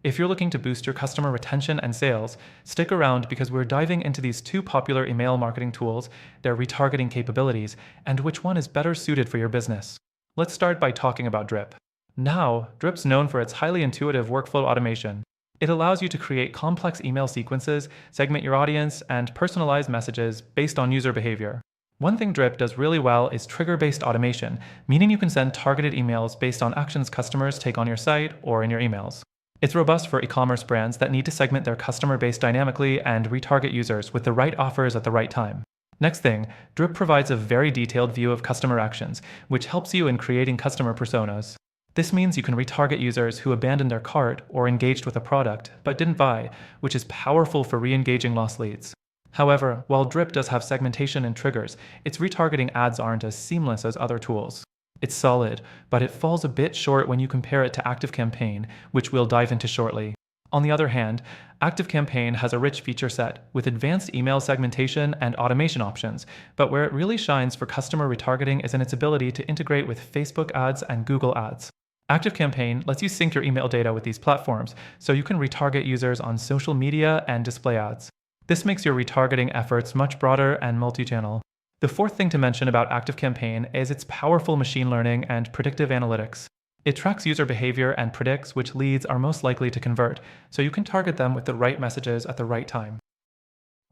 If you're looking to boost your customer retention and sales, stick around because we're diving into these two popular email marketing tools, their retargeting capabilities, and which one is better suited for your business. Let's start by talking about Drip. Now, Drip's known for its highly intuitive workflow automation. It allows you to create complex email sequences, segment your audience, and personalize messages based on user behavior. One thing Drip does really well is trigger-based automation, meaning you can send targeted emails based on actions customers take on your site or in your emails. It's robust for e-commerce brands that need to segment their customer base dynamically and retarget users with the right offers at the right time. Next thing, Drip provides a very detailed view of customer actions, which helps you in creating customer personas. This means you can retarget users who abandoned their cart or engaged with a product but didn't buy, which is powerful for re-engaging lost leads. However, while Drip does have segmentation and triggers, its retargeting ads aren't as seamless as other tools. It's solid, but it falls a bit short when you compare it to ActiveCampaign, which we'll dive into shortly. On the other hand, ActiveCampaign has a rich feature set with advanced email segmentation and automation options, but where it really shines for customer retargeting is in its ability to integrate with Facebook ads and Google ads. ActiveCampaign lets you sync your email data with these platforms, so you can retarget users on social media and display ads. This makes your retargeting efforts much broader and multi-channel. The fourth thing to mention about ActiveCampaign is its powerful machine learning and predictive analytics. It tracks user behavior and predicts which leads are most likely to convert, so you can target them with the right messages at the right time.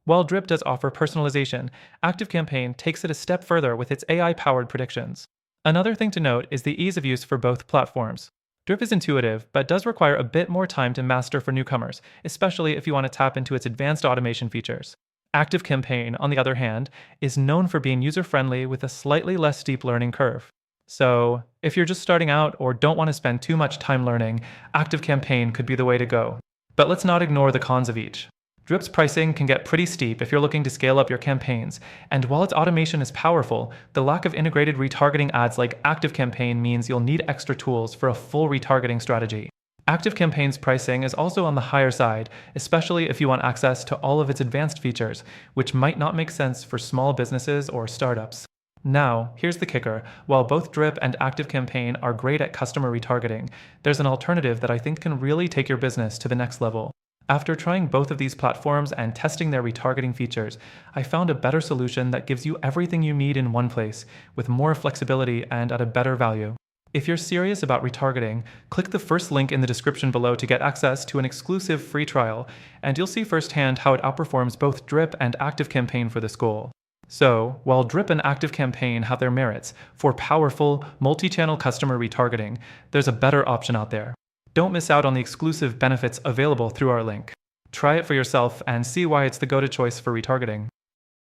While Drip does offer personalization, ActiveCampaign takes it a step further with its AI-powered predictions. Another thing to note is the ease of use for both platforms. Drip is intuitive, but does require a bit more time to master for newcomers, especially if you want to tap into its advanced automation features. ActiveCampaign, on the other hand, is known for being user-friendly with a slightly less steep learning curve. So, if you're just starting out or don't want to spend too much time learning, ActiveCampaign could be the way to go. But let's not ignore the cons of each. Drip's pricing can get pretty steep if you're looking to scale up your campaigns, and while its automation is powerful, the lack of integrated retargeting ads like ActiveCampaign means you'll need extra tools for a full retargeting strategy. ActiveCampaign's pricing is also on the higher side, especially if you want access to all of its advanced features, which might not make sense for small businesses or startups. Now, here's the kicker. While both Drip and ActiveCampaign are great at customer retargeting, there's an alternative that I think can really take your business to the next level. After trying both of these platforms and testing their retargeting features, I found a better solution that gives you everything you need in one place, with more flexibility and at a better value. If you're serious about retargeting, click the first link in the description below to get access to an exclusive free trial, and you'll see firsthand how it outperforms both Drip and ActiveCampaign for this goal. So, while Drip and ActiveCampaign have their merits for powerful, multi-channel customer retargeting, there's a better option out there. Don't miss out on the exclusive benefits available through our link. Try it for yourself and see why it's the go-to choice for retargeting.